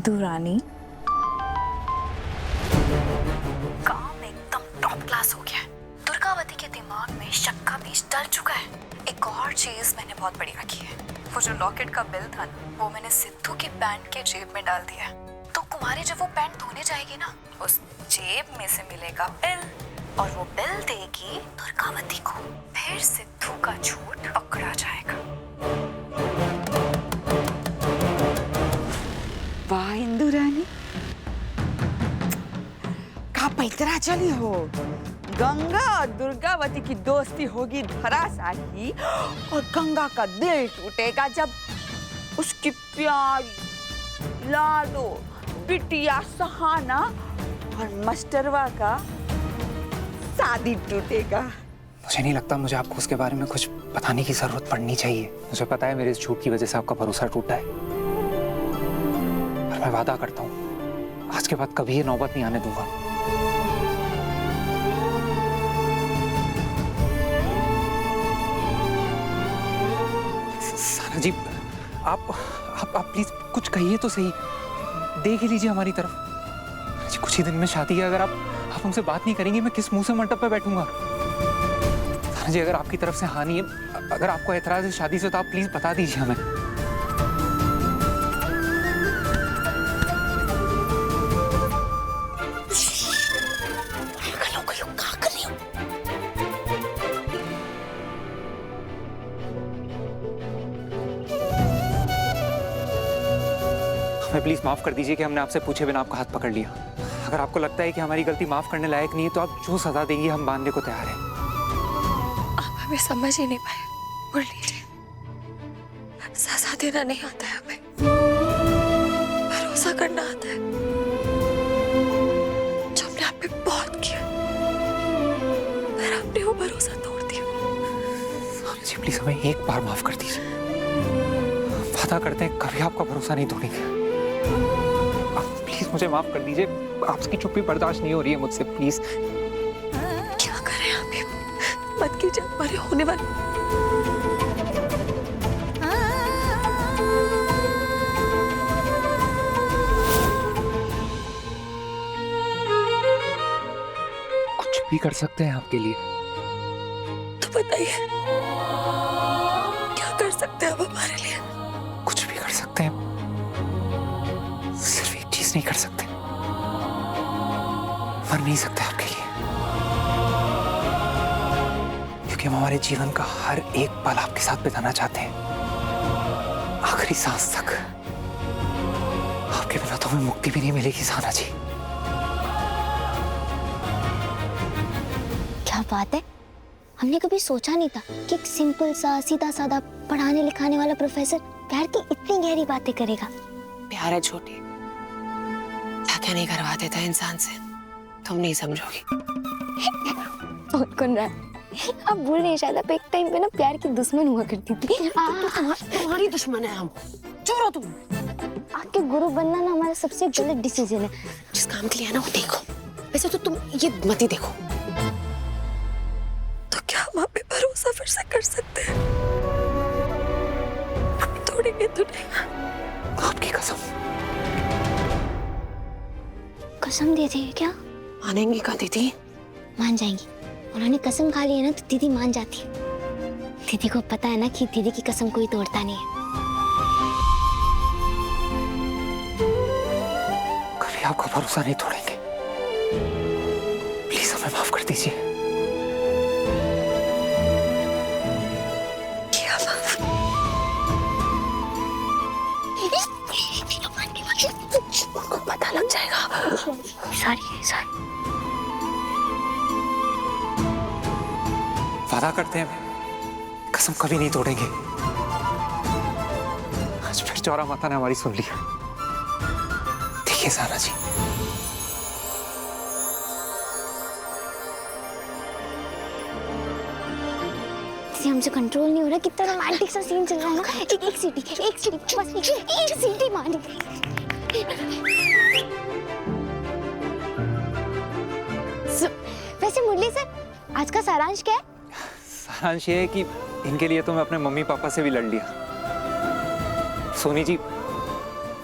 इंदु रानी, काम एकदम top class हो गया है। दुर्गावती के दिमाग में शक का बीज डल चुका है। एक और चीज मैंने बहुत बड़ी रखी है, वो जो लॉकेट का बिल था ना, वो मैंने सिद्धू के पैंट के जेब में डाल दिया है। तो कुमारी जब वो पैंट धोने जाएगी ना, उस जेब में से मिलेगा बिल और वो बिल देगी दुर्गावती को। फिर सिद्धू का झूठ पकड़ा जाएगा। वाह इंदु रानी, का पैतरा चली हो। गंगा और दुर्गावती की दोस्ती होगी धराशायी और गंगा का दिल टूटेगा जब उसकी प्यारी लाडो बिटिया सहाना और मास्टरवा का शादी टूटेगा। मुझे नहीं लगता मुझे आपको उसके बारे में कुछ बताने की जरूरत पड़नी चाहिए। मुझे पता है मेरे इस झूठ की वजह से आपका भरोसा टूटा है, पर मैं वादा करता हूँ आज के बाद कभी ये नौबत नहीं आने दूंगा। सारा जी, आप प्लीज कुछ कहिए तो सही, देख ही लीजिए हमारी तरफ। जी कुछ ही दिन में शादी है, अगर आप हमसे बात नहीं करेंगे मैं किस मुंह से मंडप पे बैठूंगा। सारा जी, अगर आपकी तरफ से हाँ नहीं है, अगर आपको एतराज है शादी से, तो आप प्लीज बता दीजिए हमें। हमें प्लीज माफ कर दीजिए कि हमने आपसे पूछे बिना आपका हाथ पकड़ लिया। अगर आपको लगता है कि हमारी गलती माफ करने लायक नहीं है, तो आप जो सजा देंगी हम मानने को तैयार हैं। आप हमें समझ ही नहीं पाए मुरली जी। सजा देना नहीं आता है हमें, भरोसा करना आता है। जो हमने आप पे बहुत किया, पर आपने वो भरोसा तोड़ दिया। जी प्लीज हमें एक बार माफ कर दीजिए। वादा करते हैं कभी आपका भरोसा नहीं तोड़ेंगे। प्लीज मुझे माफ कर दीजिए, आपकी चुप्पी बर्दाश्त नहीं हो रही है मुझसे, प्लीज। क्या करें अभी, मत कीजिए हमारे होने वाले। कुछ भी कर सकते हैं आपके लिए। तो बताइए क्या कर सकते हैं आप हमारे लिए? कुछ भी कर सकते हैं, सिर्फ एक चीज नहीं कर सकते, मर नहीं सकते आपके लिए। क्योंकि हम हमारे जीवन का हर एक पल आपके साथ बिताना चाहते हैं, आखिरी सांस तक। आपके बिना तो हमें मुक्ति भी नहीं मिलेगी साना जी। क्या बात है, हमने कभी सोचा नहीं था कि एक सिंपल सा सीधा साधा पढ़ाने लिखाने वाला प्रोफेसर प्यार की इतनी गहरी बातें करेगा। प्यार है छोटी, क्या क्या नहीं करवा देता इंसान से, तुम नहीं समझोगी। आप भूल नहीं, शायद आप एक टाइम पे ना प्यार की दुश्मन हुआ करती थी। तुम्हारी दुश्मन है हम, चुप रहो तुम। आपके गुरु बनना ना हमारा सबसे गलत डिसीजन है। जिस काम के लिए है ना वो देखो, वैसे तो तुम ये मत ही देखो। तो क्या हम आप पे भरोसा फिर से कर सकते हैं? तोड़ेंगे तो नहीं। आपकी कसम। कसम दे दी क्या? मानेंगी का दीदी? मान जाएंगी। उन्होंने कसम खा ली है ना, तो दीदी मान जाती है। दीदी को पता है ना कि दीदी की कसम कोई तोड़ता नहीं है। कभी आपका भरोसा नहीं तोड़ेंगे, प्लीज हमें माफ कर दीजिए। उनको पता लग जाएगा। सॉरी। वादा करते हैं कसम कभी नहीं तोड़ेंगे। आज फिर चौरा माता ने हमारी सुन ली। देखिए सारा जी, हमसे कंट्रोल नहीं हो रहा। कितना रोमांटिक सा सीन चल रहा है ना। एक सीटी बस एक सीटी मारी। वैसे मुरली सर, आज का सारांश क्या है? सारांश ये है कि इनके लिए तो मैं अपने मम्मी पापा से भी लड़ लिया। सोनी जी,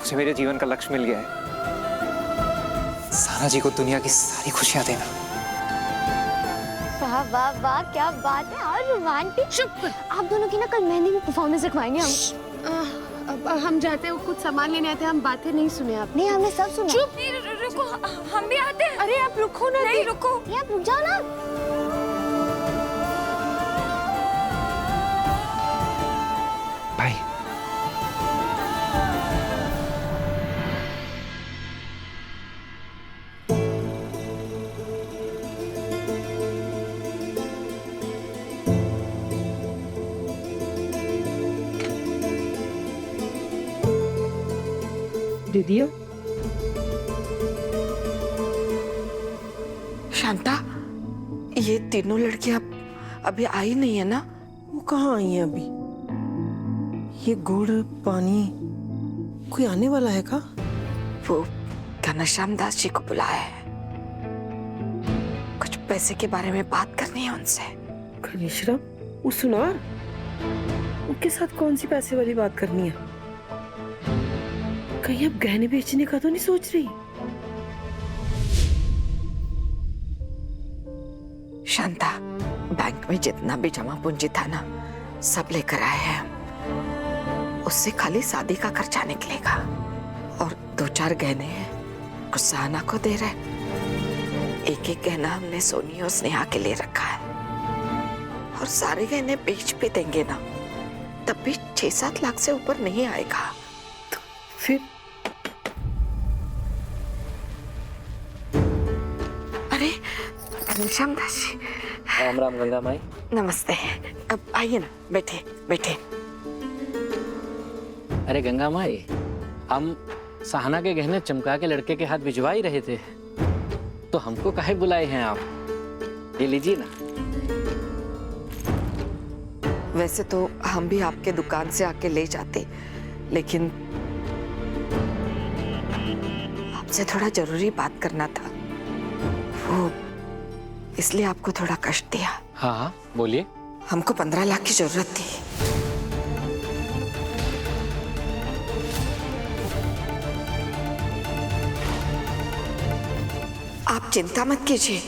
मुझे मेरे जीवन का लक्ष्य मिल गया है। साना जी को दुनिया की सारी खुशियां देना। वाह वाह वाह, क्या बात है, और रोमांटिक। चुप, आप दोनों की ना कल मेहंदी में परफॉर्मेंस रखवाएंगे हम। अब हम जाते हैं, कुछ सामान लेने आते हैं, हम बातें नहीं सुने आप। नहीं, हमने सब सुना। चुप, रुको, हम भी आते हैं। अरे आप रुको ना। नहीं, रुको। ये आप रुक जाओ ना। भाई दीदियो, शांता, ये तीनों लड़कियां अभी आई नहीं है ना? वो कहाँ आई है अभी? ये गुड़ पानी कोई आने वाला है का? वो घनश्याम दास जी को बुलाया है, कुछ पैसे के बारे में बात करनी है उनसे। घनीश्वरम, वो सुनार, उनके साथ कौन सी पैसे वाली बात करनी है? कहीं अब गहने बेचने का तो नहीं सोच रही? शांता, बैंक में जितना भी जमा पूंजी था ना, सब लेकर आए हैं हम। उससे खाली शादी का खर्चा निकलेगा और 2-4 गहने हैं, कुछ सहाना को दे रहे। एक एक गहना हमने सोनी और स्नेहा के लिए रखा है, और सारे गहने बेच भी देंगे ना, तब भी 6-7 लाख से ऊपर नहीं आएगा। तो फिर अरे घनश्याम दास जी, राम राम गंगा माई। नमस्ते। अब आइए ना, बैठे बैठे। अरे गंगा माई, हम सहाना के गहने चमका के लड़के के हाथ भिजवा ही रहे थे, तो हमको काहे बुलाए हैं आप? ये लीजिए ना। वैसे तो हम भी आपके दुकान से आके ले जाते, लेकिन आपसे थोड़ा जरूरी बात करना था, वो इसलिए आपको थोड़ा कष्ट दिया। हाँ हाँ, बोलिए। हमको 15 लाख की जरूरत थी। आप चिंता मत कीजिए,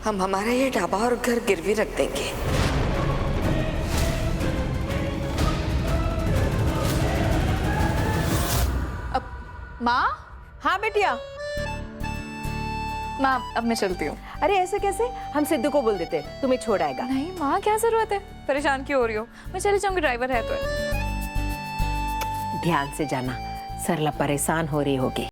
हम हमारा ये ढाबा और घर गिरवी रख देंगे। माँ, हाँ बेटिया। माँ अब मैं चलती हूँ। अरे ऐसे कैसे? हम सिद्धू को बोल देते, तुम्हें छोड़ आएगा। नहीं माँ, क्या जरूरत है, परेशान क्यों हो रही हो? मैं चली जाऊंगी, ड्राइवर है तो। ध्यान से जाना, सरला परेशान हो रही होगी।